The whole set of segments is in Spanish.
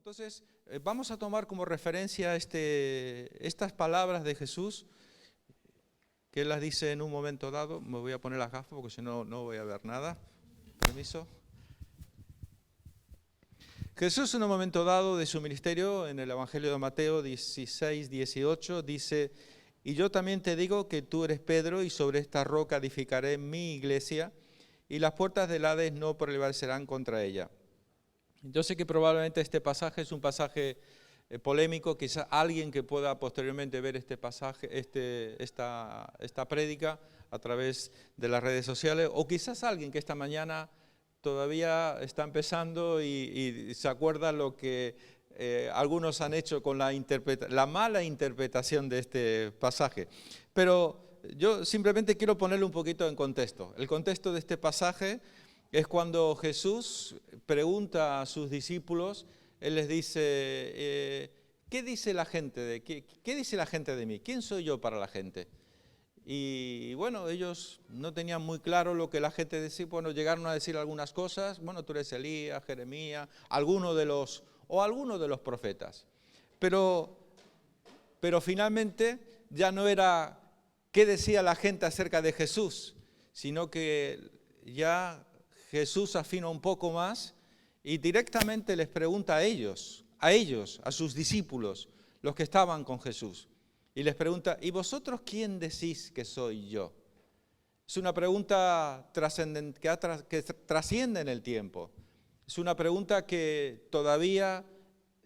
Entonces, vamos a tomar como referencia estas palabras de Jesús, que Él las dice en un momento dado. Me voy a poner las gafas porque si no, no voy a ver nada. Permiso. Jesús en un momento dado de su ministerio, en el Evangelio de Mateo 16, 18, dice: y yo también te digo que tú eres Pedro, y sobre esta roca edificaré mi iglesia, y las puertas del Hades no prevalecerán contra ella. Yo sé que probablemente este pasaje es un pasaje polémico, quizás alguien que pueda posteriormente ver este pasaje, esta prédica a través de las redes sociales, o quizás alguien que esta mañana todavía está empezando y se acuerda lo que algunos han hecho con la mala interpretación de este pasaje. Pero yo simplemente quiero ponerle un poquito en contexto. El contexto de este pasaje es cuando Jesús pregunta a sus discípulos. Él les dice: ¿qué dice la gente qué dice la gente de mí? ¿Quién soy yo para la gente? Y bueno, ellos no tenían muy claro lo que la gente decía. Bueno, llegaron a decir algunas cosas. Bueno, tú eres Elías, Jeremías, alguno de los profetas. Pero finalmente ya no era qué decía la gente acerca de Jesús, sino que ya Jesús afina un poco más y directamente les pregunta a ellos, a sus discípulos, los que estaban con Jesús. Y les pregunta: ¿y vosotros quién decís que soy yo? Es una pregunta que trasciende en el tiempo. Es una pregunta que todavía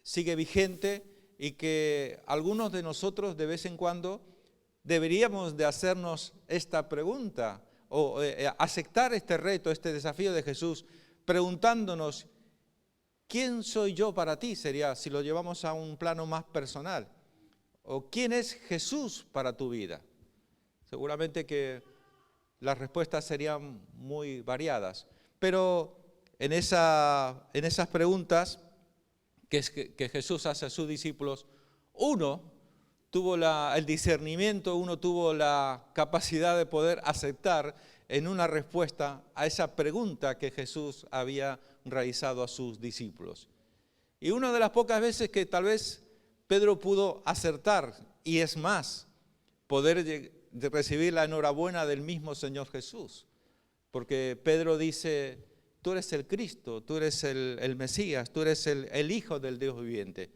sigue vigente y que algunos de nosotros de vez en cuando deberíamos de hacernos esta pregunta o aceptar este reto, este desafío de Jesús, preguntándonos: ¿quién soy yo para ti? Sería, si lo llevamos a un plano más personal. ¿O quién es Jesús para tu vida? Seguramente que las respuestas serían muy variadas. Pero en esas preguntas que Jesús hace a sus discípulos, uno tuvo el discernimiento, uno tuvo la capacidad de poder aceptar en una respuesta a esa pregunta que Jesús había realizado a sus discípulos. Y una de las pocas veces que tal vez Pedro pudo acertar, y es más, poder recibir la enhorabuena del mismo Señor Jesús. Porque Pedro dice: tú eres el Cristo, tú eres el Mesías, tú eres el Hijo del Dios viviente.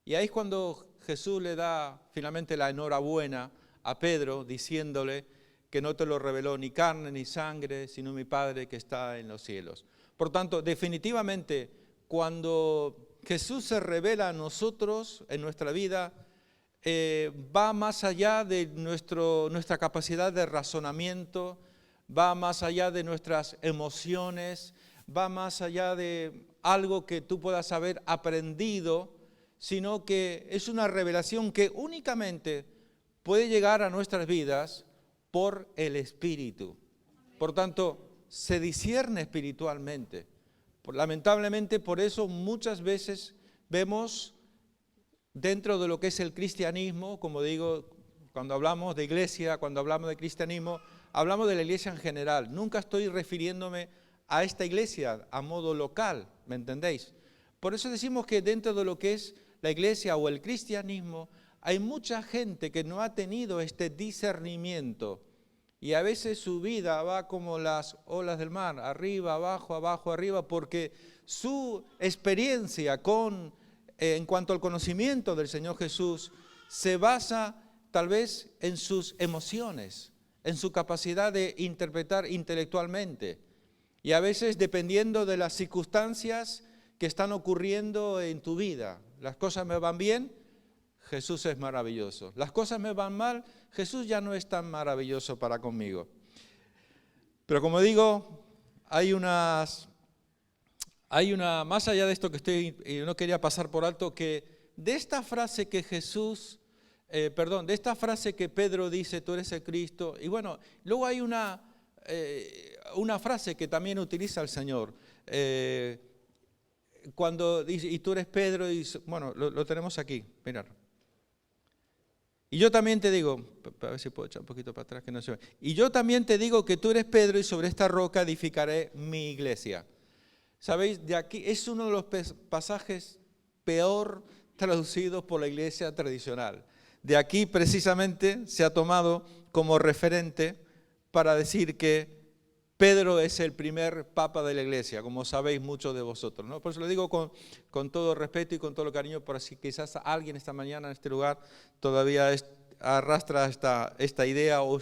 Y ahí es cuando Jesús le da finalmente la enhorabuena a Pedro, diciéndole que no te lo reveló ni carne ni sangre, sino mi Padre que está en los cielos. Por tanto, definitivamente, cuando Jesús se revela a nosotros en nuestra vida, va más allá de nuestra capacidad de razonamiento, va más allá de nuestras emociones, va más allá de algo que tú puedas haber aprendido, sino que es una revelación que únicamente puede llegar a nuestras vidas por el Espíritu. Por tanto, se discierne espiritualmente. Lamentablemente, por eso muchas veces vemos dentro de lo que es el cristianismo, como digo, cuando hablamos de iglesia, cuando hablamos de cristianismo, hablamos de la iglesia en general. Nunca estoy refiriéndome a esta iglesia a modo local, ¿me entendéis? Por eso decimos que dentro de lo que es la iglesia o el cristianismo, hay mucha gente que no ha tenido este discernimiento. Y a veces su vida va como las olas del mar, arriba, abajo, abajo, arriba, porque su experiencia en cuanto al conocimiento del Señor Jesús se basa tal vez en sus emociones, en su capacidad de interpretar intelectualmente. Y a veces dependiendo de las circunstancias que están ocurriendo en tu vida. Las cosas me van bien, Jesús es maravilloso. Las cosas me van mal, Jesús ya no es tan maravilloso para conmigo. Pero como digo, hay una, más allá de esto y no quería pasar por alto, que de esta frase que de esta frase que Pedro dice: tú eres el Cristo, y bueno, luego hay una frase que también utiliza el Señor, cuando dice: y tú eres Pedro, y bueno, lo tenemos aquí, mirad. Y yo también te digo, a ver si puedo echar un poquito para atrás que no se ve. Y yo también te digo que tú eres Pedro, y sobre esta roca edificaré mi iglesia. ¿Sabéis? De aquí es uno de los pasajes peor traducidos por la iglesia tradicional. De aquí precisamente se ha tomado como referente para decir que Pedro es el primer papa de la iglesia, como sabéis muchos de vosotros, ¿no? Por eso lo digo con todo respeto y con todo cariño, por si quizás alguien esta mañana en este lugar todavía arrastra esta idea o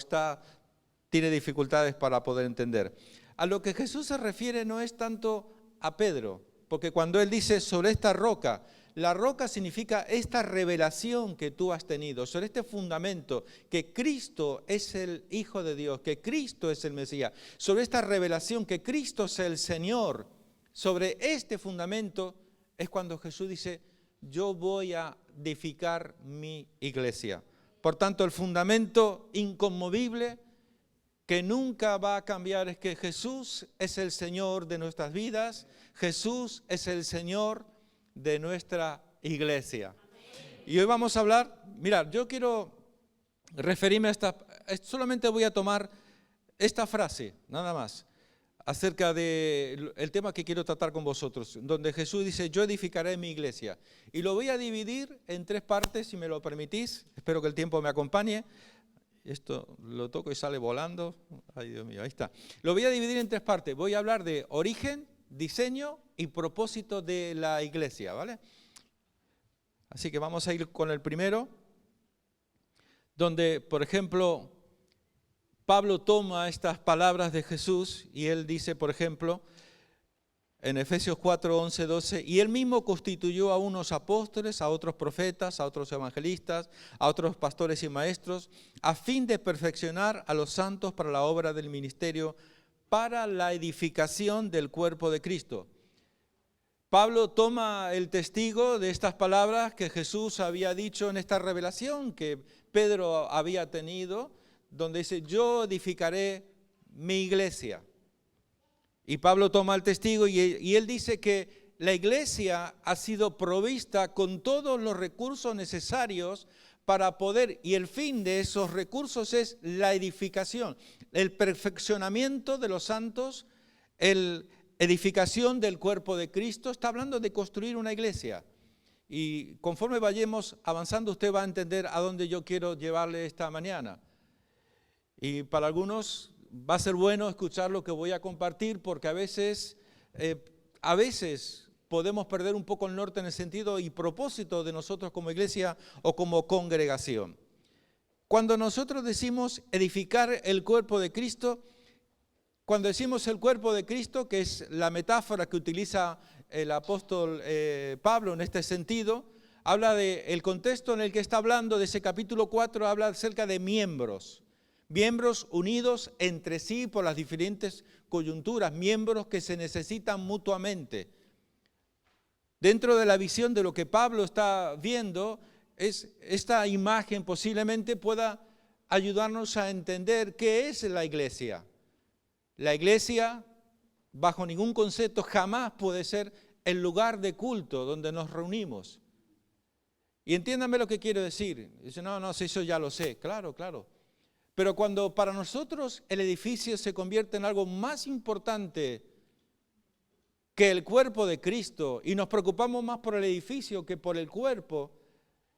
tiene dificultades para poder entender. A lo que Jesús se refiere no es tanto a Pedro, porque cuando Él dice sobre esta roca, la roca significa esta revelación que tú has tenido, sobre este fundamento, que Cristo es el Hijo de Dios, que Cristo es el Mesías, sobre esta revelación que Cristo es el Señor, sobre este fundamento es cuando Jesús dice, yo voy a edificar mi iglesia. Por tanto, el fundamento inconmovible que nunca va a cambiar es que Jesús es el Señor de nuestras vidas, Jesús es el Señor de nuestra iglesia. Y hoy vamos a hablar, mirad, yo quiero referirme solamente voy a tomar esta frase, nada más, acerca del tema que quiero tratar con vosotros, donde Jesús dice, yo edificaré mi iglesia. Y lo voy a dividir en 3 partes, si me lo permitís, espero que el tiempo me acompañe. Esto lo toco y sale volando, ay Dios mío, ahí está. Lo voy a dividir en 3 partes, voy a hablar de origen, diseño y propósito de la iglesia, ¿vale? Así que vamos a ir con el primero, donde, por ejemplo, Pablo toma estas palabras de Jesús y él dice, por ejemplo, en Efesios 4, 11, 12, y él mismo constituyó a unos apóstoles, a otros profetas, a otros evangelistas, a otros pastores y maestros, a fin de perfeccionar a los santos para la obra del ministerio, para la edificación del cuerpo de Cristo. Pablo toma el testigo de estas palabras que Jesús había dicho en esta revelación que Pedro había tenido, donde dice, yo edificaré mi iglesia. Y Pablo toma el testigo y él dice que la iglesia ha sido provista con todos los recursos necesarios para poder, y el fin de esos recursos es la edificación, el perfeccionamiento de los santos, la edificación del cuerpo de Cristo. Está hablando de construir una iglesia. Y conforme vayamos avanzando, usted va a entender a dónde yo quiero llevarle esta mañana. Y para algunos va a ser bueno escuchar lo que voy a compartir, porque a veces podemos perder un poco el norte en el sentido y propósito de nosotros como iglesia o como congregación. Cuando nosotros decimos edificar el cuerpo de Cristo, cuando decimos el cuerpo de Cristo, que es la metáfora que utiliza el apóstol Pablo en este sentido, habla del contexto en el que está hablando, de ese capítulo 4, habla acerca de miembros unidos entre sí por las diferentes coyunturas, miembros que se necesitan mutuamente. Dentro de la visión de lo que Pablo está viendo, esta imagen posiblemente pueda ayudarnos a entender qué es la iglesia. La iglesia, bajo ningún concepto, jamás puede ser el lugar de culto donde nos reunimos. Y entiéndame lo que quiero decir. Dice, no, eso ya lo sé. Claro. Pero cuando para nosotros el edificio se convierte en algo más importante que el cuerpo de Cristo y nos preocupamos más por el edificio que por el cuerpo,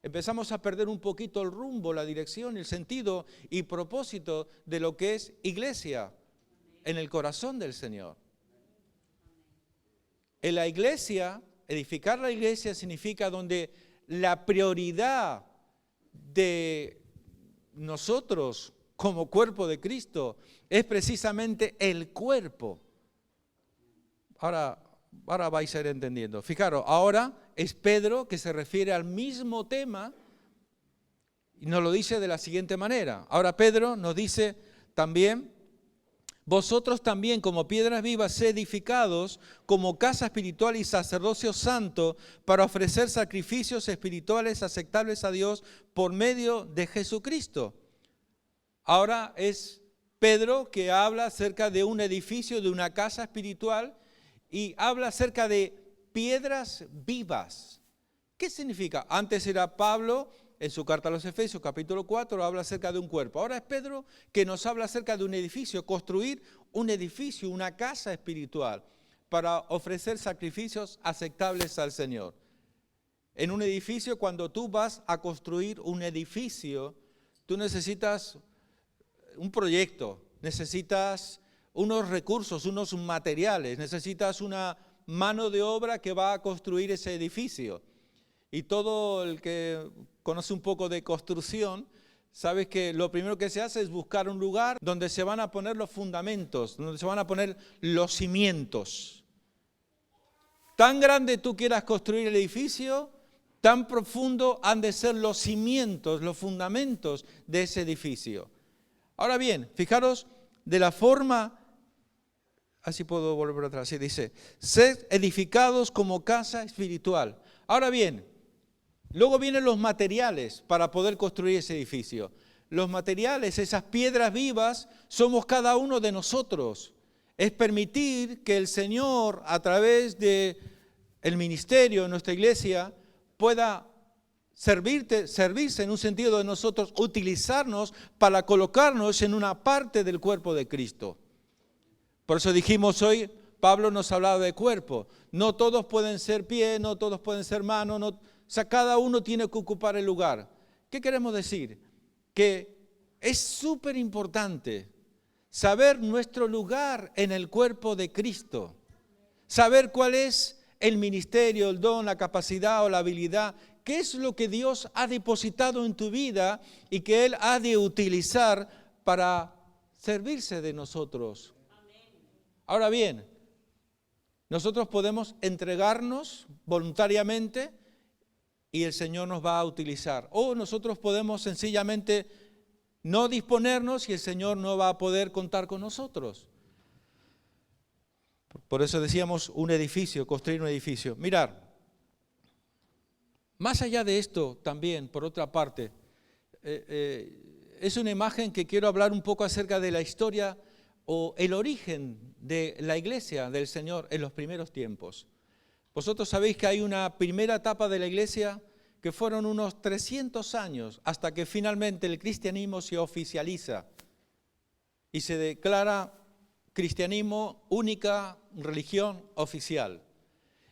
empezamos a perder un poquito el rumbo, la dirección, el sentido y propósito de lo que es iglesia en el corazón del Señor. En la iglesia, edificar la iglesia significa donde la prioridad de nosotros como cuerpo de Cristo es precisamente el cuerpo. Ahora vais a ir entendiendo. Fijaros, ahora es Pedro que se refiere al mismo tema y nos lo dice de la siguiente manera. Ahora Pedro nos dice también, vosotros también como piedras vivas sed edificados como casa espiritual y sacerdocio santo para ofrecer sacrificios espirituales aceptables a Dios por medio de Jesucristo. Ahora es Pedro que habla acerca de un edificio, de una casa espiritual y habla acerca de piedras vivas. ¿Qué significa? Antes era Pablo, en su carta a los Efesios, capítulo 4, habla acerca de un cuerpo. Ahora es Pedro que nos habla acerca de un edificio, construir un edificio, una casa espiritual, para ofrecer sacrificios aceptables al Señor. En un edificio, cuando tú vas a construir un edificio, tú necesitas un proyecto, necesitas unos recursos, unos materiales, necesitas una mano de obra que va a construir ese edificio. Y todo el que conoce un poco de construcción, sabes que lo primero que se hace es buscar un lugar donde se van a poner los fundamentos, donde se van a poner los cimientos. Tan grande tú quieras construir el edificio, tan profundo han de ser los cimientos, los fundamentos de ese edificio. Ahora bien, fijaros de la forma, así puedo volver atrás, sí, dice, sed edificados como casa espiritual. Ahora bien, luego vienen los materiales para poder construir ese edificio. Los materiales, esas piedras vivas, somos cada uno de nosotros. Es permitir que el Señor, a través del ministerio de nuestra iglesia, pueda servirse en un sentido de nosotros, utilizarnos para colocarnos en una parte del cuerpo de Cristo. Por eso dijimos hoy, Pablo nos hablaba de cuerpo. No todos pueden ser pie, no todos pueden ser mano, o sea, cada uno tiene que ocupar el lugar. ¿Qué queremos decir? Que es súper importante saber nuestro lugar en el cuerpo de Cristo. Saber cuál es el ministerio, el don, la capacidad o la habilidad. ¿Qué es lo que Dios ha depositado en tu vida y que Él ha de utilizar para servirse de nosotros? Ahora bien, nosotros podemos entregarnos voluntariamente y el Señor nos va a utilizar. O nosotros podemos sencillamente no disponernos y el Señor no va a poder contar con nosotros. Por eso decíamos un edificio, construir un edificio. Mirar, más allá de esto también, por otra parte, es una imagen que quiero hablar un poco acerca de la historia o el origen de la iglesia del Señor en los primeros tiempos. Vosotros sabéis que hay una primera etapa de la iglesia que fueron unos 300 años hasta que finalmente el cristianismo se oficializa y se declara cristianismo única religión oficial.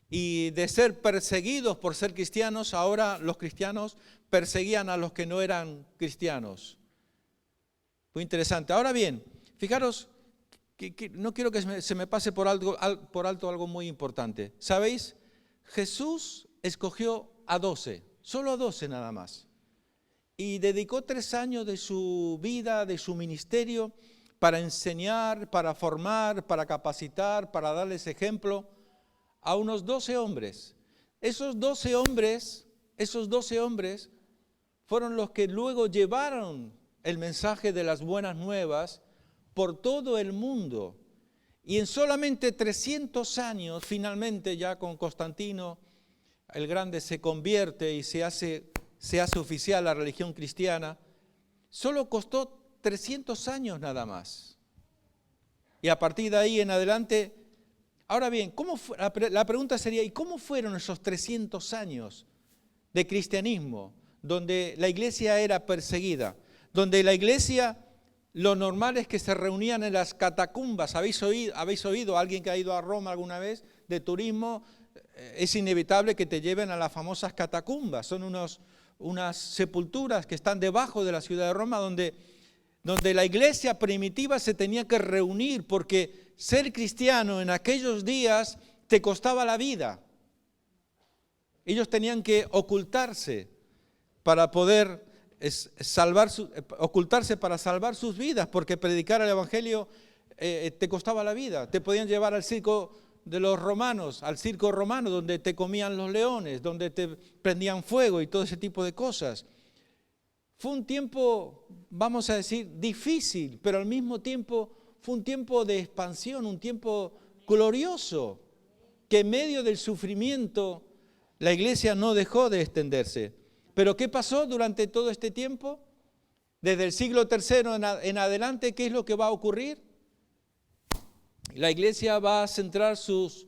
Y de ser perseguidos por ser cristianos, ahora los cristianos perseguían a los que no eran cristianos. Muy interesante. Ahora bien, fijaros, que no quiero que se me pase por alto algo muy importante. ¿Sabéis? Jesús escogió a 12, solo a 12 nada más. Y dedicó 3 años de su vida, de su ministerio, para enseñar, para formar, para capacitar, para darles ejemplo a unos 12 hombres. Esos 12 hombres fueron los que luego llevaron el mensaje de las buenas nuevas por todo el mundo. Y en solamente 300 años, finalmente ya con Constantino el Grande se convierte y se hace oficial la religión cristiana. Solo costó 300 años nada más. Y a partir de ahí en adelante, ahora bien, la pregunta sería, ¿y cómo fueron esos 300 años de cristianismo, donde la iglesia era perseguida, donde la iglesia, lo normal es que se reunían en las catacumbas? ¿Habéis oído, alguien que ha ido a Roma alguna vez de turismo? Es inevitable que te lleven a las famosas catacumbas. Son unas sepulturas que están debajo de la ciudad de Roma, donde la iglesia primitiva se tenía que reunir, porque ser cristiano en aquellos días te costaba la vida. Ellos tenían que ocultarse para poder ocultarse para salvar sus vidas, porque predicar el evangelio te costaba la vida. Te podían llevar al circo de los romanos, al circo romano, donde te comían los leones, donde te prendían fuego y todo ese tipo de cosas. Fue un tiempo, vamos a decir, difícil, pero al mismo tiempo fue un tiempo de expansión, un tiempo glorioso, que en medio del sufrimiento la iglesia no dejó de extenderse. Pero ¿qué pasó durante todo este tiempo? Desde el siglo III en adelante, ¿qué es lo que va a ocurrir? La iglesia va a centrar sus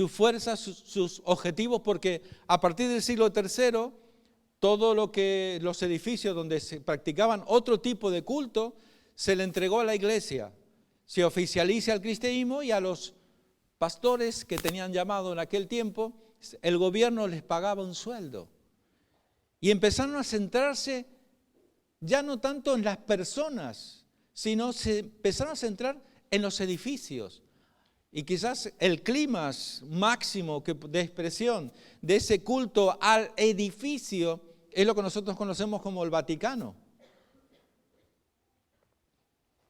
fuerzas, sus objetivos, porque a partir del siglo III, todo los edificios donde se practicaban otro tipo de culto, se le entregó a la iglesia. Se oficializa el cristianismo y a los pastores que tenían llamado en aquel tiempo, el gobierno les pagaba un sueldo. Y empezaron a centrarse ya no tanto en las personas, sino se empezaron a centrar en los edificios. Y quizás el clímax máximo de expresión de ese culto al edificio es lo que nosotros conocemos como el Vaticano,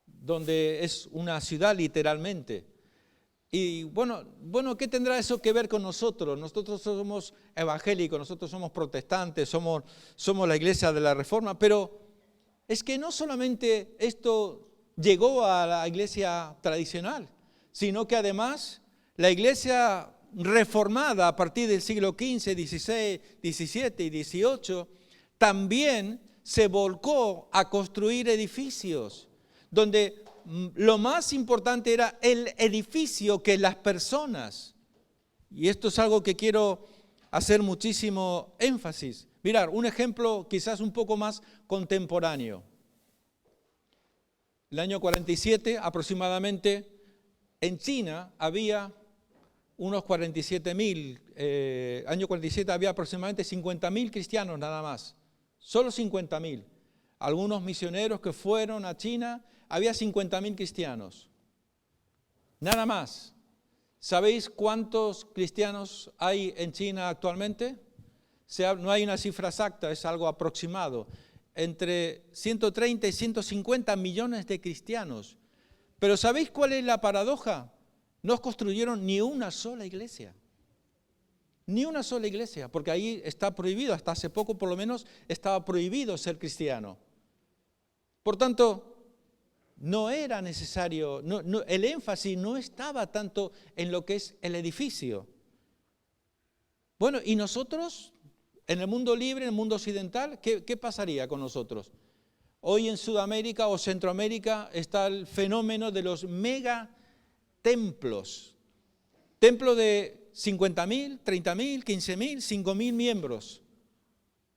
donde es una ciudad literalmente. Y bueno, ¿qué tendrá eso que ver con nosotros? Nosotros somos evangélicos, nosotros somos protestantes, somos la iglesia de la Reforma, pero es que no solamente esto llegó a la iglesia tradicional, sino que además la iglesia reformada a partir del siglo XV, XVI, XVII y XVIII también se volcó a construir edificios, donde lo más importante era el edificio que las personas. Y esto es algo que quiero hacer muchísimo énfasis. Mirad, un ejemplo quizás un poco más contemporáneo. El año 47 aproximadamente, en China había unos 47.000, año 47 había aproximadamente 50.000 cristianos nada más, solo 50.000. Algunos misioneros que fueron a China, había 50.000 cristianos, nada más. ¿Sabéis cuántos cristianos hay en China actualmente? No hay una cifra exacta, es algo aproximado. Entre 130 y 150 millones de cristianos. Pero ¿sabéis cuál es la paradoja? No construyeron ni una sola iglesia. Ni una sola iglesia, porque ahí está prohibido, hasta hace poco por lo menos estaba prohibido ser cristiano. Por tanto, no era necesario, el énfasis no estaba tanto en lo que es el edificio. Bueno, ¿y nosotros, en el mundo libre, en el mundo occidental, qué pasaría con nosotros? Hoy en Sudamérica o Centroamérica está el fenómeno de los megatemplos. Templos de 50.000, 30.000, 15.000, 5.000 miembros,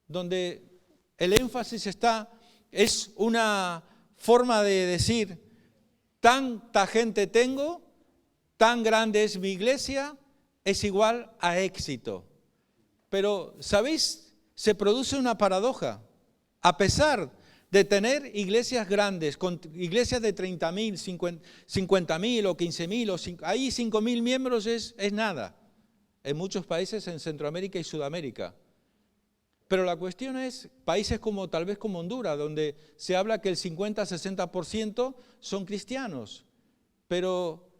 donde el énfasis es una forma de decir, tanta gente tengo, tan grande es mi iglesia, es igual a éxito. Pero, ¿sabéis? Se produce una paradoja. A pesar de tener iglesias grandes, con iglesias de 30.000, 50.000 o 15.000, ahí 5.000 miembros es nada. En muchos países en Centroamérica y Sudamérica. Pero la cuestión es, países como tal vez como Honduras, donde se habla que el 50-60% son cristianos. Pero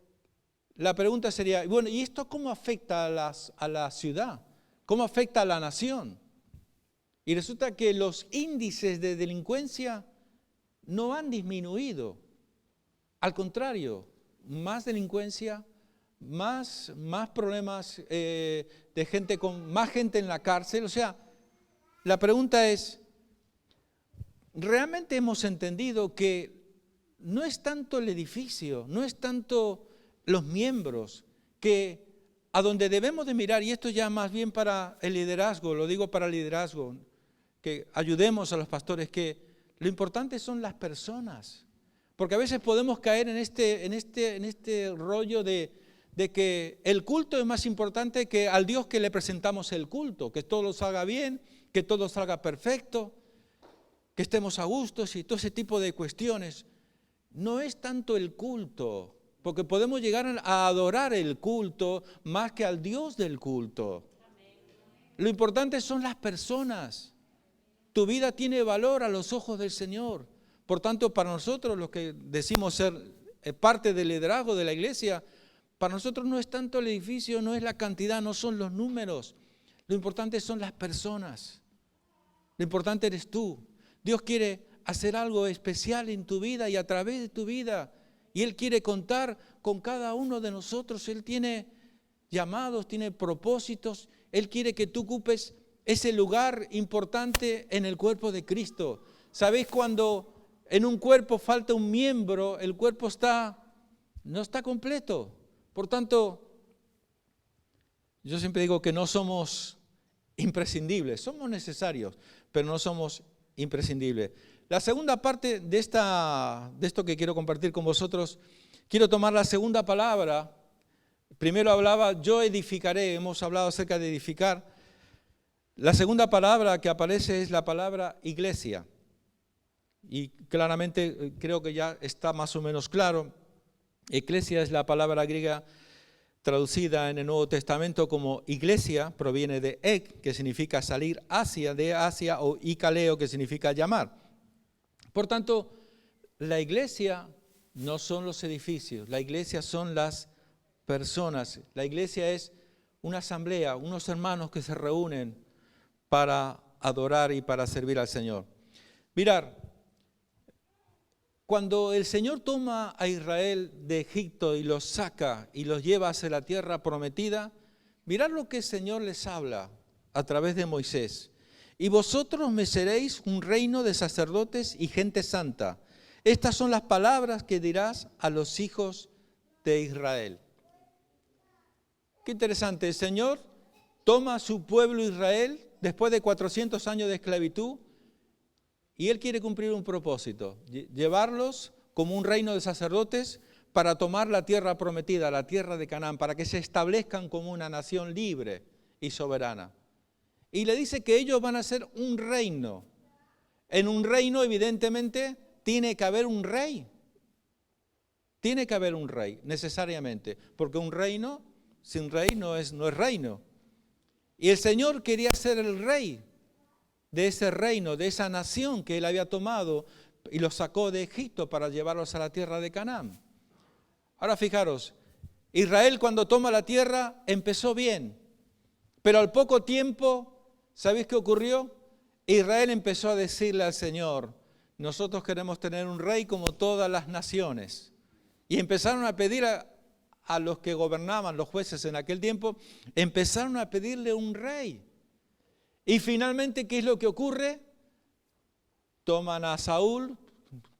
la pregunta sería, bueno, ¿y esto cómo afecta a la ciudad? ¿Cómo afecta a la nación? Y resulta que los índices de delincuencia no han disminuido. Al contrario, más delincuencia, más problemas de gente más gente en la cárcel. O sea, la pregunta es, ¿realmente hemos entendido que no es tanto el edificio, no es tanto los miembros, que a donde debemos de mirar, y esto ya más bien para el liderazgo, lo digo para el liderazgo, que ayudemos a los pastores, que lo importante son las personas, porque a veces podemos caer en este rollo de que el culto es más importante que al Dios que le presentamos el culto, que todo salga bien, que todo salga perfecto, que estemos a gusto y todo ese tipo de cuestiones. No es tanto el culto, porque podemos llegar a adorar el culto más que al Dios del culto. Lo importante son las personas. Tu vida tiene valor a los ojos del Señor. Por tanto, para nosotros, los que decimos ser parte del liderazgo de la iglesia, para nosotros no es tanto el edificio, no es la cantidad, no son los números. Lo importante son las personas. Lo importante eres tú. Dios quiere hacer algo especial en tu vida y a través de tu vida. Y Él quiere contar con cada uno de nosotros. Él tiene llamados, tiene propósitos. Él quiere que tú ocupes ese lugar importante en el cuerpo de Cristo. ¿Sabéis cuando en un cuerpo falta un miembro, el cuerpo no está completo? Por tanto, yo siempre digo que no somos imprescindibles, somos necesarios, pero no somos imprescindibles. La segunda parte de esto que quiero compartir con vosotros, quiero tomar la segunda palabra. Primero hablaba, yo edificaré, hemos hablado acerca de edificar. La segunda palabra que aparece es la palabra iglesia. Y claramente creo que ya está más o menos claro. Eclesia es la palabra griega traducida en el Nuevo Testamento como iglesia, proviene de ek, que significa salir hacia, de hacia, o ikaleo, que significa llamar. Por tanto, la iglesia no son los edificios, la iglesia son las personas. La iglesia es una asamblea, unos hermanos que se reúnen para adorar y para servir al Señor. Mirar, cuando el Señor toma a Israel de Egipto y los saca y los lleva hacia la tierra prometida, mirad lo que el Señor les habla a través de Moisés. Y vosotros me seréis un reino de sacerdotes y gente santa. Estas son las palabras que dirás a los hijos de Israel. Qué interesante, el Señor toma a su pueblo Israel después de 400 años de esclavitud y Él quiere cumplir un propósito, llevarlos como un reino de sacerdotes para tomar la tierra prometida, la tierra de Canaán, para que se establezcan como una nación libre y soberana. Y le dice que ellos van a ser un reino. En un reino, evidentemente, tiene que haber un rey. Tiene que haber un rey, necesariamente, porque un reino sin rey no es reino. Y el Señor quería ser el rey de ese reino, de esa nación que Él había tomado y los sacó de Egipto para llevarlos a la tierra de Canaán. Ahora fijaros, Israel cuando toma la tierra empezó bien, pero al poco tiempo, ¿sabéis qué ocurrió? Israel empezó a decirle al Señor, nosotros queremos tener un rey como todas las naciones. Y empezaron a pedir a los que gobernaban, los jueces en aquel tiempo, empezaron a pedirle un rey. Y finalmente, ¿qué es lo que ocurre? Toman a Saúl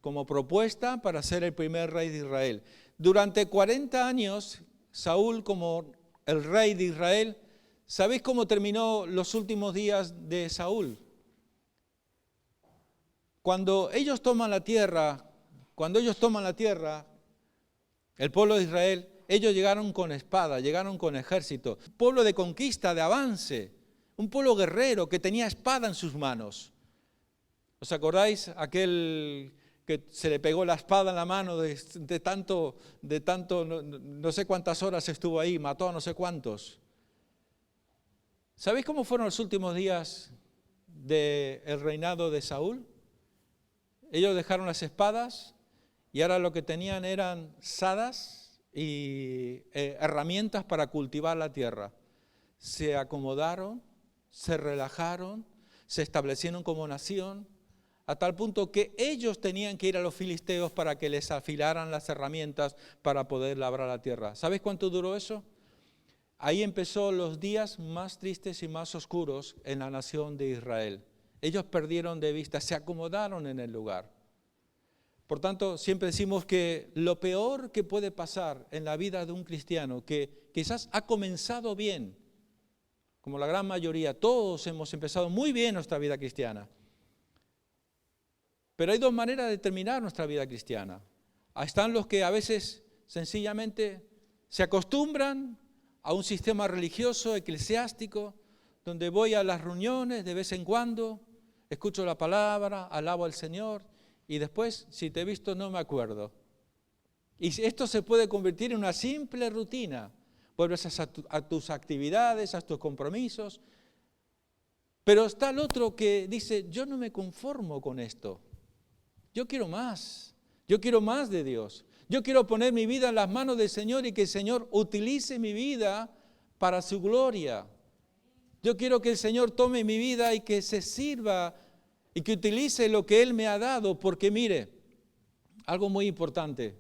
como propuesta para ser el primer rey de Israel. Durante 40 años, Saúl como el rey de Israel, ¿sabéis cómo terminó los últimos días de Saúl? Cuando ellos toman la tierra, el pueblo de Israel, ellos llegaron con espada, llegaron con ejército, pueblo de conquista, de avance. Un pueblo guerrero que tenía espada en sus manos. ¿Os acordáis? Aquel que se le pegó la espada en la mano de tanto, no sé cuántas horas estuvo ahí, mató a no sé cuántos. ¿Sabéis cómo fueron los últimos días del reinado de Saúl? Ellos dejaron las espadas y ahora lo que tenían eran sadas y herramientas para cultivar la tierra. Se acomodaron, se relajaron, se establecieron como nación, a tal punto que ellos tenían que ir a los filisteos para que les afilaran las herramientas para poder labrar la tierra. ¿Sabes cuánto duró eso? Ahí empezó los días más tristes y más oscuros en la nación de Israel. Ellos perdieron de vista, se acomodaron en el lugar. Por tanto, siempre decimos que lo peor que puede pasar en la vida de un cristiano, que quizás ha comenzado bien, como la gran mayoría, todos hemos empezado muy bien nuestra vida cristiana. Pero hay dos maneras de terminar nuestra vida cristiana. Están los que a veces sencillamente se acostumbran a un sistema religioso, eclesiástico, donde voy a las reuniones de vez en cuando, escucho la palabra, alabo al Señor, y después, si te he visto, no me acuerdo. Y esto se puede convertir en una simple rutina. Vuelves a tus actividades, a tus compromisos. Pero está el otro que dice, yo no me conformo con esto. Yo quiero más. Yo quiero más de Dios. Yo quiero poner mi vida en las manos del Señor y que el Señor utilice mi vida para su gloria. Yo quiero que el Señor tome mi vida y que se sirva y que utilice lo que Él me ha dado. Porque mire, algo muy importante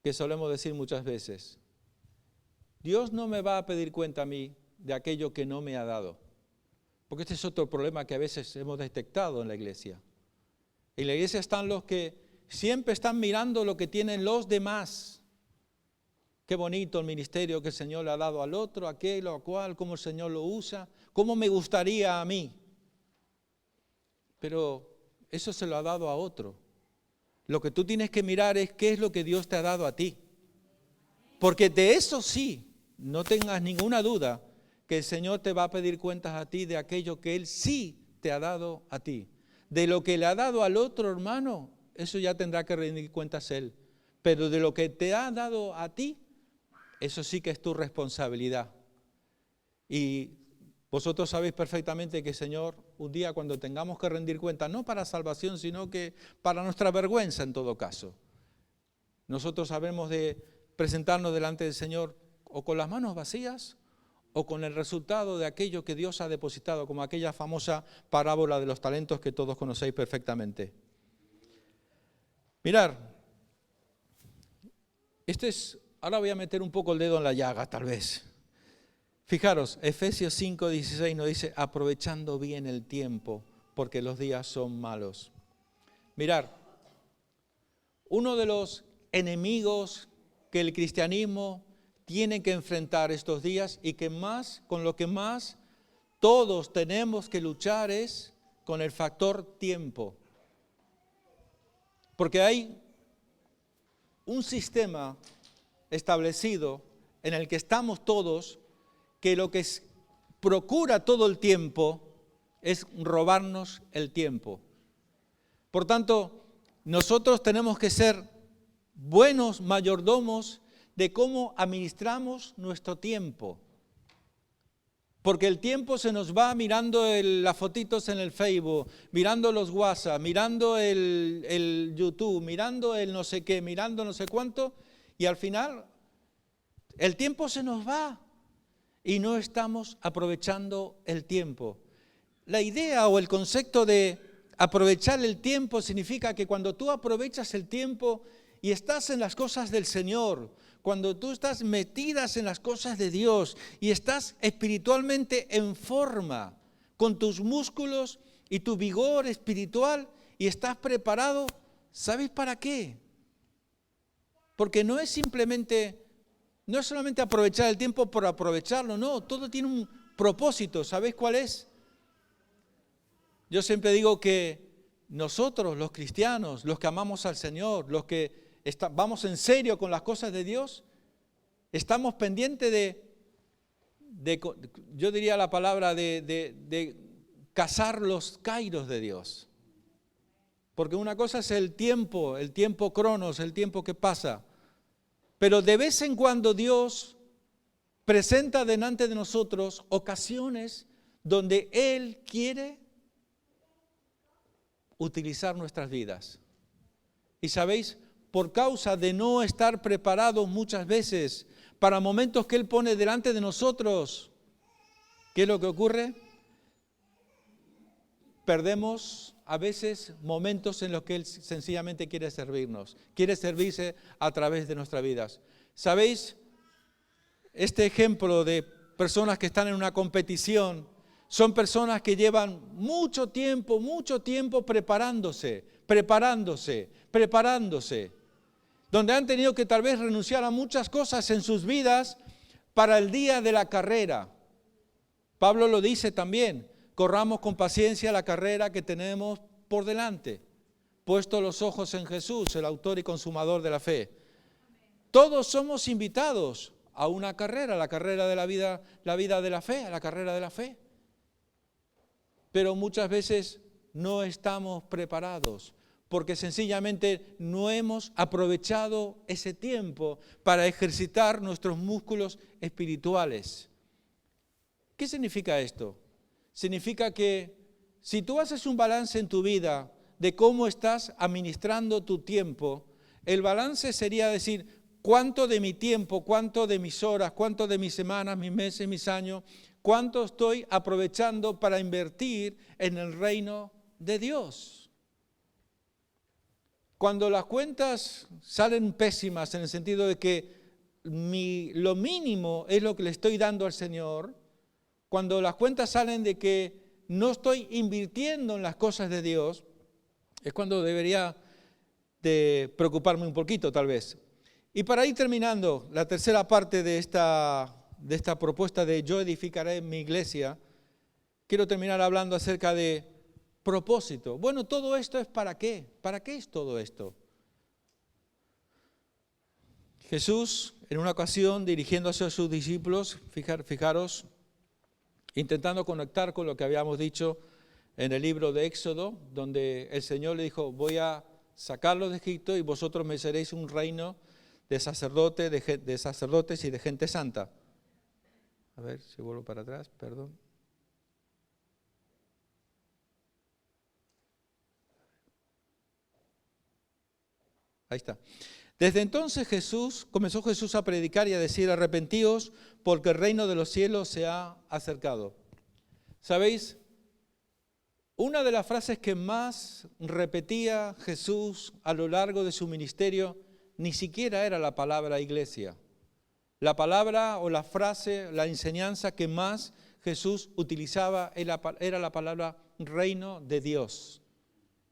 que solemos decir muchas veces. Dios no me va a pedir cuenta a mí de aquello que no me ha dado. Porque este es otro problema que a veces hemos detectado en la iglesia. En la iglesia están los que siempre están mirando lo que tienen los demás. Qué bonito el ministerio que el Señor le ha dado al otro, aquel o cual, cómo el Señor lo usa, cómo me gustaría a mí. Pero eso se lo ha dado a otro. Lo que tú tienes que mirar es qué es lo que Dios te ha dado a ti. Porque de eso sí, no tengas ninguna duda, que el Señor te va a pedir cuentas a ti de aquello que Él sí te ha dado a ti. De lo que le ha dado al otro hermano, eso ya tendrá que rendir cuentas Él. Pero de lo que te ha dado a ti, eso sí que es tu responsabilidad. Y vosotros sabéis perfectamente que, Señor, un día cuando tengamos que rendir cuentas, no para salvación, sino que para nuestra vergüenza en todo caso, nosotros sabemos de presentarnos delante del Señor o con las manos vacías o con el resultado de aquello que Dios ha depositado, como aquella famosa parábola de los talentos que todos conocéis perfectamente. Mirad, ahora voy a meter un poco el dedo en la llaga, tal vez. Fijaros, Efesios 5:16 nos dice, aprovechando bien el tiempo, porque los días son malos. Mirad, uno de los enemigos que el cristianismo tiene que enfrentar estos días y con lo que más todos tenemos que luchar es con el factor tiempo. Porque hay un sistema establecido en el que estamos todos, que lo que procura todo el tiempo es robarnos el tiempo. Por tanto, nosotros tenemos que ser buenos mayordomos de cómo administramos nuestro tiempo. Porque el tiempo se nos va mirando las fotitos en el Facebook, mirando los WhatsApp, mirando el YouTube, mirando el no sé qué, mirando no sé cuánto, y al final el tiempo se nos va y no estamos aprovechando el tiempo. La idea o el concepto de aprovechar el tiempo significa que cuando tú aprovechas el tiempo y estás en las cosas del Señor, cuando tú estás metidas en las cosas de Dios y estás espiritualmente en forma, con tus músculos y tu vigor espiritual y estás preparado, ¿sabes para qué? Porque no es solamente aprovechar el tiempo por aprovecharlo, no, todo tiene un propósito, ¿sabéis cuál es? Yo siempre digo que nosotros, los cristianos, los que amamos al Señor, los que vamos en serio con las cosas de Dios, estamos pendientes yo diría la palabra, de cazar los kairos de Dios. Porque una cosa es el tiempo cronos, el tiempo que pasa. Pero de vez en cuando Dios presenta delante de nosotros ocasiones donde Él quiere utilizar nuestras vidas. Y sabéis, por causa de no estar preparados muchas veces para momentos que Él pone delante de nosotros, ¿qué es lo que ocurre? Perdemos a veces momentos en los que Él sencillamente quiere servirnos, quiere servirse a través de nuestras vidas. ¿Sabéis? Este ejemplo de personas que están en una competición son personas que llevan mucho tiempo preparándose, donde han tenido que tal vez renunciar a muchas cosas en sus vidas para el día de la carrera. Pablo lo dice también, corramos con paciencia la carrera que tenemos por delante, puesto los ojos en Jesús, el autor y consumador de la fe. Todos somos invitados a una carrera, la carrera de la vida de la fe, a la carrera de la fe. Pero muchas veces no estamos preparados porque sencillamente no hemos aprovechado ese tiempo para ejercitar nuestros músculos espirituales. ¿Qué significa esto? Significa que si tú haces un balance en tu vida de cómo estás administrando tu tiempo, el balance sería decir, ¿cuánto de mi tiempo, cuánto de mis horas, cuánto de mis semanas, mis meses, mis años, cuánto estoy aprovechando para invertir en el reino de Dios? Cuando las cuentas salen pésimas en el sentido de que lo mínimo es lo que le estoy dando al Señor, cuando las cuentas salen de que no estoy invirtiendo en las cosas de Dios, es cuando debería de preocuparme un poquito tal vez. Y para ir terminando la tercera parte de esta propuesta de yo edificaré mi iglesia, quiero terminar hablando acerca de propósito. Bueno, todo esto es ¿para qué? ¿Para qué es todo esto? Jesús, en una ocasión, dirigiéndose a sus discípulos, fijaros, intentando conectar con lo que habíamos dicho en el libro de Éxodo, donde el Señor le dijo, voy a sacarlos de Egipto y vosotros me seréis un reino de sacerdotes y de gente santa. A ver si vuelvo para atrás, perdón. Ahí está. Desde entonces comenzó Jesús a predicar y a decir, arrepentíos porque el reino de los cielos se ha acercado. ¿Sabéis? Una de las frases que más repetía Jesús a lo largo de su ministerio ni siquiera era la palabra iglesia. La palabra o la frase, la enseñanza que más Jesús utilizaba era la palabra reino de Dios.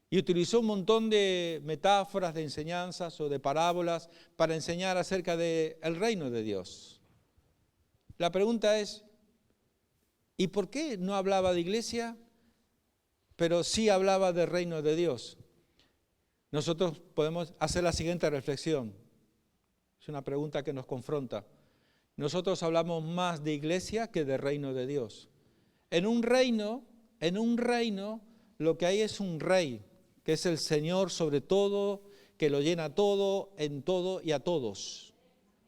Y utilizó un montón de metáforas, de enseñanzas o de parábolas para enseñar acerca del reino de Dios. La pregunta es, ¿y por qué no hablaba de iglesia, pero sí hablaba del reino de Dios? Nosotros podemos hacer la siguiente reflexión. Es una pregunta que nos confronta. Nosotros hablamos más de iglesia que de reino de Dios. En un reino, lo que hay es un rey, que es el Señor sobre todo, que lo llena todo, en todo y a todos.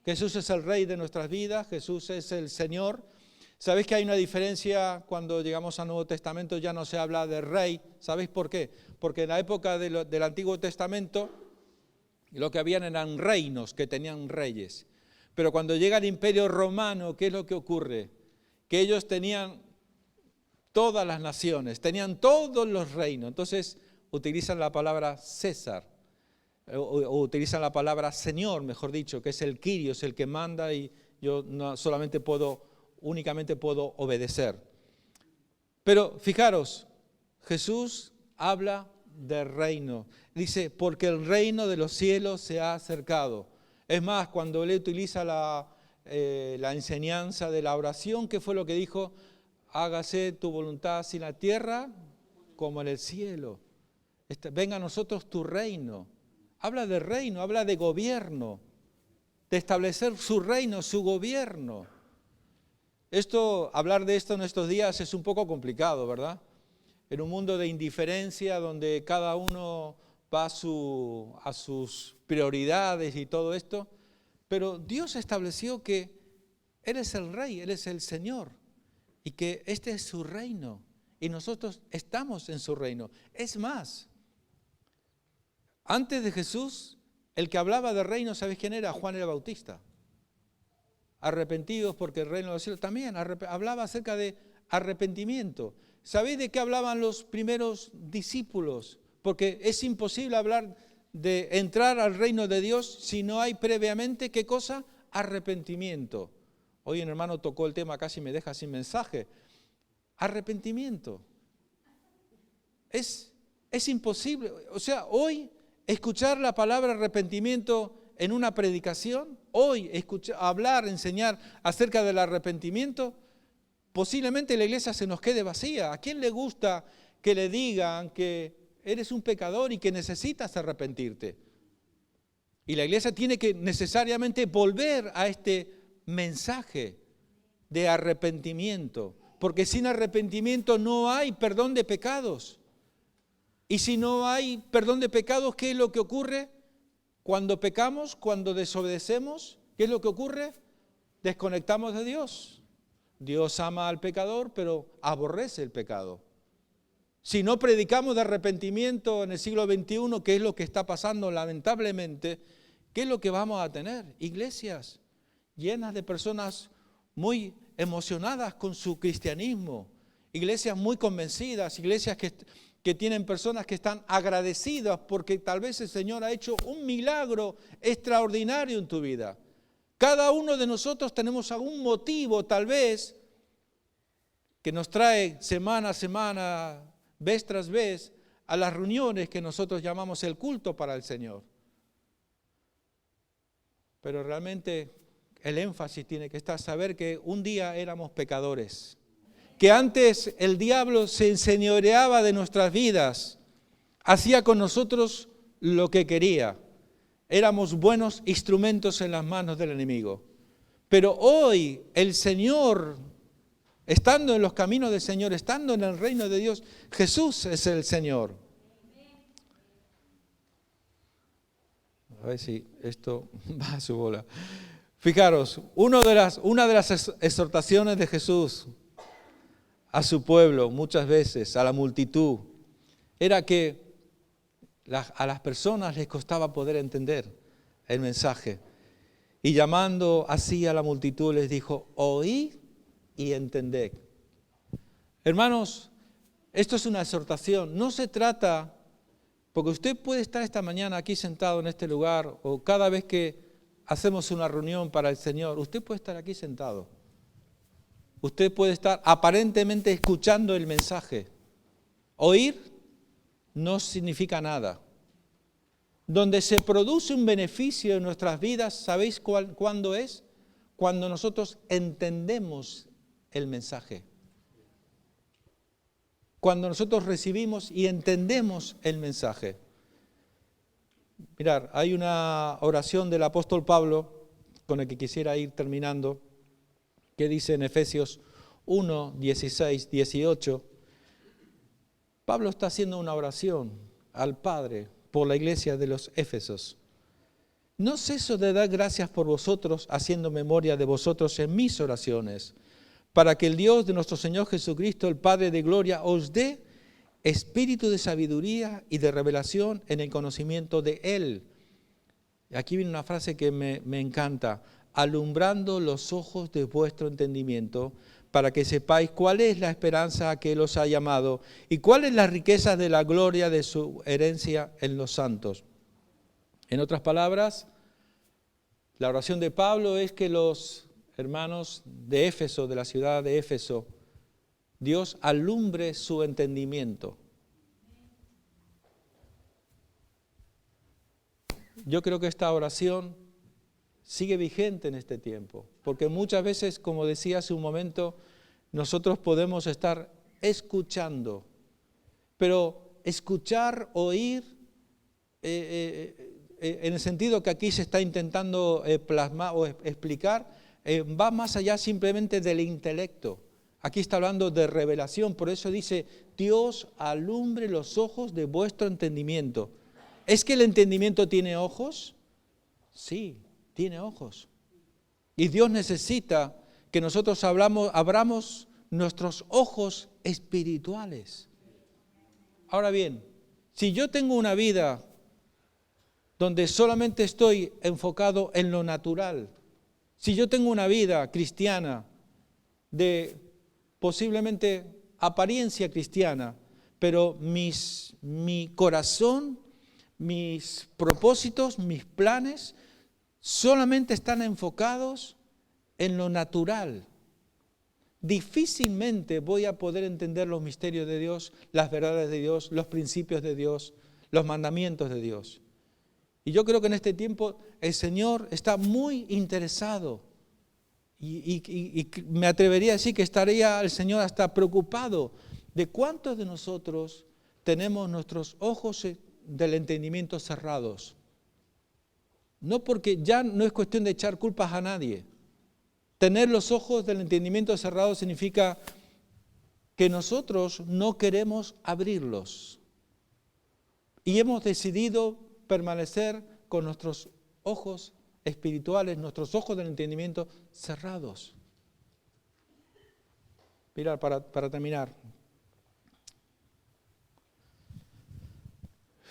Jesús es el rey de nuestras vidas, Jesús es el Señor. ¿Sabéis que hay una diferencia cuando llegamos al Nuevo Testamento? Ya no se habla de rey. ¿Sabéis por qué? Porque en la época del Antiguo Testamento lo que habían eran reinos que tenían reyes. Pero cuando llega el Imperio Romano, ¿qué es lo que ocurre? Que ellos tenían todas las naciones, tenían todos los reinos. Entonces utilizan la palabra César, o utilizan la palabra Señor, mejor dicho, que es el Kyrios, el que manda, y yo no solamente únicamente puedo obedecer. Pero fijaros, Jesús habla del reino. Dice, porque el reino de los cielos se ha acercado. Es más, cuando él utiliza la enseñanza de la oración, ¿qué fue lo que dijo? Hágase tu voluntad así en la tierra como en el cielo. Venga a nosotros tu reino. Habla de reino, habla de gobierno, de establecer su reino, su gobierno. Hablar de esto en estos días es un poco complicado, ¿verdad? En un mundo de indiferencia donde cada uno va a sus prioridades y todo esto, pero Dios estableció que Él es el Rey, Él es el Señor, y que este es su reino, y nosotros estamos en su reino. Es más, antes de Jesús, el que hablaba de reino, ¿sabes quién era? Juan el Bautista. Arrepentidos porque el reino de los cielos también hablaba acerca de arrepentimiento. ¿Sabéis de qué hablaban los primeros discípulos? Porque es imposible hablar de entrar al reino de Dios si no hay previamente, ¿qué cosa? Arrepentimiento. Hoy un hermano tocó el tema, casi me deja sin mensaje. Arrepentimiento. Es imposible. O sea, hoy escuchar la palabra arrepentimiento en una predicación, hoy hablar, enseñar acerca del arrepentimiento, posiblemente la iglesia se nos quede vacía. ¿A quién le gusta que le digan que eres un pecador y que necesitas arrepentirte? Y la iglesia tiene que necesariamente volver a este mensaje de arrepentimiento, porque sin arrepentimiento no hay perdón de pecados. Y si no hay perdón de pecados, ¿qué es lo que ocurre? Cuando pecamos, cuando desobedecemos, ¿qué es lo que ocurre? Desconectamos de Dios. Dios ama al pecador, pero aborrece el pecado. Si no predicamos de arrepentimiento en el siglo XXI, ¿qué es lo que está pasando lamentablemente? ¿Qué es lo que vamos a tener? Iglesias llenas de personas muy emocionadas con su cristianismo, iglesias muy convencidas, iglesias que tienen personas que están agradecidas porque tal vez el Señor ha hecho un milagro extraordinario en tu vida. Cada uno de nosotros tenemos algún motivo tal vez que nos trae semana a semana, vez tras vez, a las reuniones que nosotros llamamos el culto para el Señor. Pero realmente el énfasis tiene que estar saber que un día éramos pecadores, que antes el diablo se enseñoreaba de nuestras vidas, hacía con nosotros lo que quería. Éramos buenos instrumentos en las manos del enemigo. Pero hoy el Señor estando en los caminos del Señor, estando en el reino de Dios, Jesús es el Señor. A ver si esto va a su bola. Fijaros, una de las exhortaciones de Jesús a su pueblo, muchas veces, a la multitud, era que a las personas les costaba poder entender el mensaje. Y llamando así a la multitud les dijo, oíd y entended. Hermanos, esto es una exhortación. No se trata, porque usted puede estar esta mañana aquí sentado en este lugar, o cada vez que hacemos una reunión para el Señor, usted puede estar aquí sentado. Usted puede estar aparentemente escuchando el mensaje. Oír no significa nada. Donde se produce un beneficio en nuestras vidas, ¿sabéis cuándo es? Cuando nosotros entendemos el mensaje. Cuando nosotros recibimos y entendemos el mensaje. Mirad, hay una oración del apóstol Pablo, con el que quisiera ir terminando, que dice en Efesios 1, 16, 18, Pablo está haciendo una oración al Padre por la iglesia de los Éfesos. No ceso de dar gracias por vosotros, haciendo memoria de vosotros en mis oraciones, para que el Dios de nuestro Señor Jesucristo, el Padre de gloria, os dé espíritu de sabiduría y de revelación en el conocimiento de Él. Y aquí viene una frase que me encanta, alumbrando los ojos de vuestro entendimiento, para que sepáis cuál es la esperanza a que Él os ha llamado y cuál es la riqueza de la gloria de su herencia en los santos. En otras palabras, la oración de Pablo es que los hermanos de Éfeso, de la ciudad de Éfeso, Dios alumbre su entendimiento. Yo creo que esta oración sigue vigente en este tiempo, porque muchas veces, como decía hace un momento, nosotros podemos estar escuchando, pero escuchar, oír, en el sentido que aquí se está intentando plasmar o explicar, va más allá simplemente del intelecto. Aquí está hablando de revelación, por eso dice, Dios alumbre los ojos de vuestro entendimiento. ¿Es que el entendimiento tiene ojos? Sí, tiene ojos. Y Dios necesita que nosotros abramos nuestros ojos espirituales. Ahora bien, si yo tengo una vida donde solamente estoy enfocado en lo natural, si yo tengo una vida cristiana de posiblemente apariencia cristiana, pero mi corazón, mis propósitos, mis planes, solamente están enfocados en lo natural, difícilmente voy a poder entender los misterios de Dios, las verdades de Dios, los principios de Dios, los mandamientos de Dios. Y yo creo que en este tiempo el Señor está muy interesado y me atrevería a decir que estaría el Señor hasta preocupado de cuántos de nosotros tenemos nuestros ojos del entendimiento cerrados. No, porque ya no es cuestión de echar culpas a nadie. Tener los ojos del entendimiento cerrados significa que nosotros no queremos abrirlos. Y hemos decidido permanecer con nuestros ojos espirituales, nuestros ojos del entendimiento cerrados. Mirad, para terminar.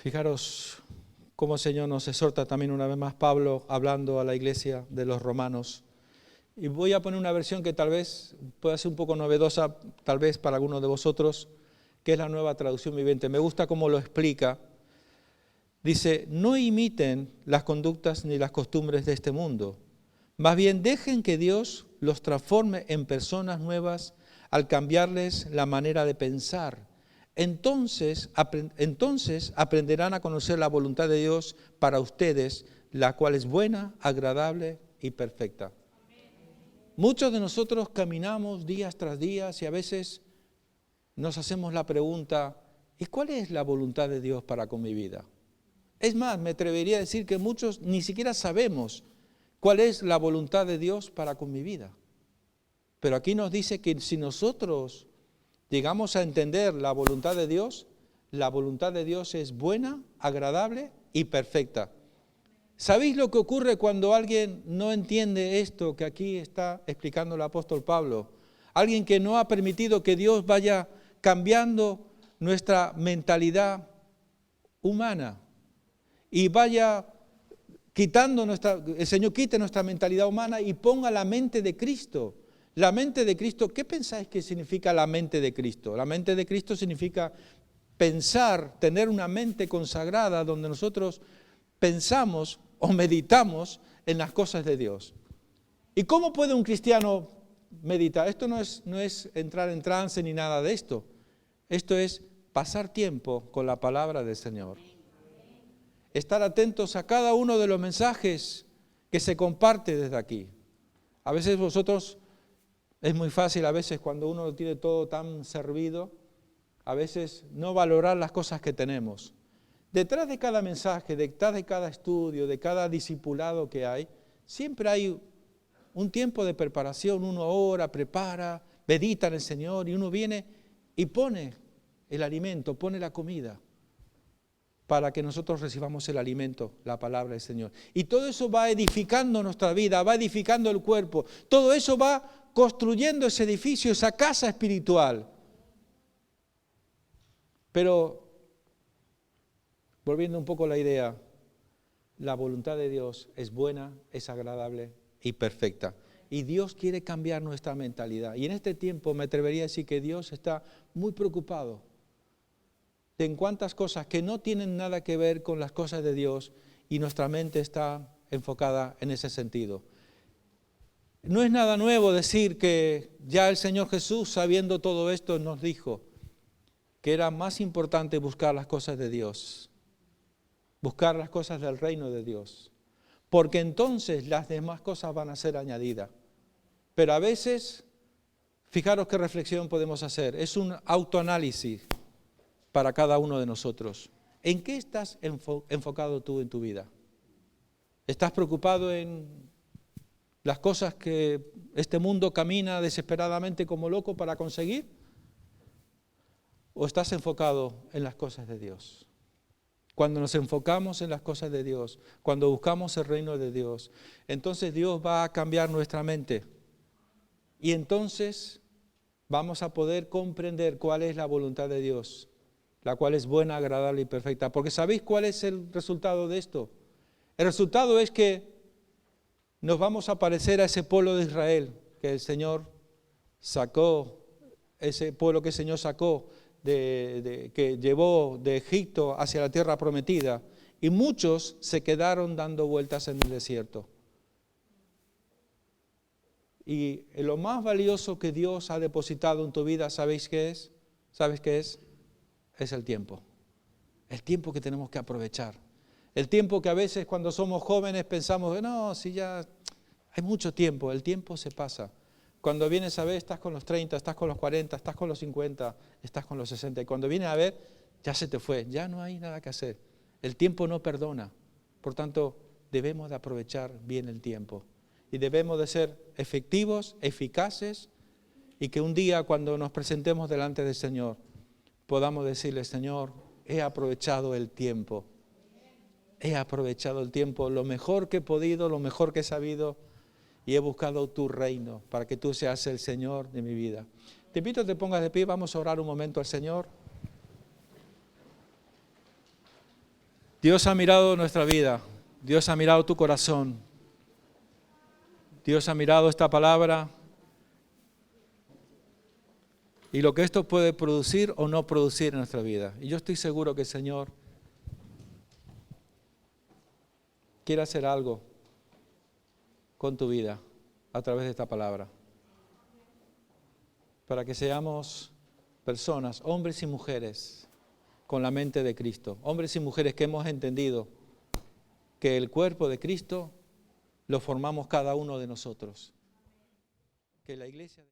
Fijaros cómo el Señor nos exhorta también una vez más, Pablo hablando a la iglesia de los romanos. Y voy a poner una versión que tal vez pueda ser un poco novedosa, tal vez para algunos de vosotros, que es la Nueva Traducción Viviente. Me gusta cómo lo explica. Dice, no imiten las conductas ni las costumbres de este mundo. Más bien dejen que Dios los transforme en personas nuevas al cambiarles la manera de pensar. Entonces aprenderán a conocer la voluntad de Dios para ustedes, la cual es buena, agradable y perfecta. Muchos de nosotros caminamos días tras días y a veces nos hacemos la pregunta, ¿y cuál es la voluntad de Dios para con mi vida? Es más, me atrevería a decir que muchos ni siquiera sabemos cuál es la voluntad de Dios para con mi vida. Pero aquí nos dice que si nosotros llegamos a entender la voluntad de Dios es buena, agradable y perfecta. ¿Sabéis lo que ocurre cuando alguien no entiende esto que aquí está explicando el apóstol Pablo? Alguien que no ha permitido que Dios vaya cambiando nuestra mentalidad humana y vaya quitando el Señor quite nuestra mentalidad humana y ponga la mente de Cristo. La mente de Cristo, ¿qué pensáis que significa la mente de Cristo? La mente de Cristo significa pensar, tener una mente consagrada donde nosotros pensamos o meditamos en las cosas de Dios. ¿Y cómo puede un cristiano meditar? Esto no es entrar en trance ni nada de esto. Esto es pasar tiempo con la palabra del Señor. Estar atentos a cada uno de los mensajes que se comparte desde aquí. A veces es muy fácil, a veces cuando uno lo tiene todo tan servido, a veces no valorar las cosas que tenemos. Detrás de cada mensaje, detrás de cada estudio, de cada discipulado que hay, siempre hay un tiempo de preparación. Uno ora, prepara, medita en el Señor y uno viene y pone el alimento, pone la comida para que nosotros recibamos el alimento, la palabra del Señor. Y todo eso va edificando nuestra vida, va edificando el cuerpo. Todo eso va construyendo ese edificio, esa casa espiritual. Pero, volviendo un poco a la idea, la voluntad de Dios es buena, es agradable y perfecta. Y Dios quiere cambiar nuestra mentalidad. Y en este tiempo me atrevería a decir que Dios está muy preocupado en cuántas cosas que no tienen nada que ver con las cosas de Dios y nuestra mente está enfocada en ese sentido. No es nada nuevo decir que ya el Señor Jesús, sabiendo todo esto, nos dijo que era más importante buscar las cosas de Dios, buscar las cosas del reino de Dios, porque entonces las demás cosas van a ser añadidas. Pero a veces, fijaros qué reflexión podemos hacer, es un autoanálisis para cada uno de nosotros. ¿En qué estás enfocado tú en tu vida? ¿Estás preocupado en las cosas que este mundo camina desesperadamente como loco para conseguir? ¿O estás enfocado en las cosas de Dios? Cuando nos enfocamos en las cosas de Dios, cuando buscamos el reino de Dios, entonces Dios va a cambiar nuestra mente. Y entonces vamos a poder comprender cuál es la voluntad de Dios, la cual es buena, agradable y perfecta. Porque ¿sabéis cuál es el resultado de esto? El resultado es que nos vamos a parecer a ese pueblo de Israel que el Señor sacó, ese pueblo que el Señor sacó, que llevó de Egipto hacia la tierra prometida. Y muchos se quedaron dando vueltas en el desierto. Y lo más valioso que Dios ha depositado en tu vida, ¿sabéis qué es? ¿Sabes qué es? Es el tiempo. El tiempo que tenemos que aprovechar. El tiempo que a veces cuando somos jóvenes pensamos, no, si ya hay mucho tiempo, el tiempo se pasa. Cuando vienes a ver, estás con los 30, estás con los 40, estás con los 50, estás con los 60. Y cuando vienes a ver, ya se te fue, ya no hay nada que hacer. El tiempo no perdona. Por tanto, debemos de aprovechar bien el tiempo. Y debemos de ser efectivos, eficaces, y que un día cuando nos presentemos delante del Señor, podamos decirle, Señor, he aprovechado el tiempo. He aprovechado el tiempo lo mejor que he podido, lo mejor que he sabido, y he buscado tu reino para que tú seas el Señor de mi vida. Te invito a que te pongas de pie, vamos a orar un momento al Señor. Dios ha mirado nuestra vida, Dios ha mirado tu corazón, Dios ha mirado esta palabra y lo que esto puede producir o no producir en nuestra vida. Y yo estoy seguro que el Señor quiere hacer algo con tu vida a través de esta palabra. Para que seamos personas, hombres y mujeres, con la mente de Cristo. Hombres y mujeres que hemos entendido que el cuerpo de Cristo lo formamos cada uno de nosotros. Que la iglesia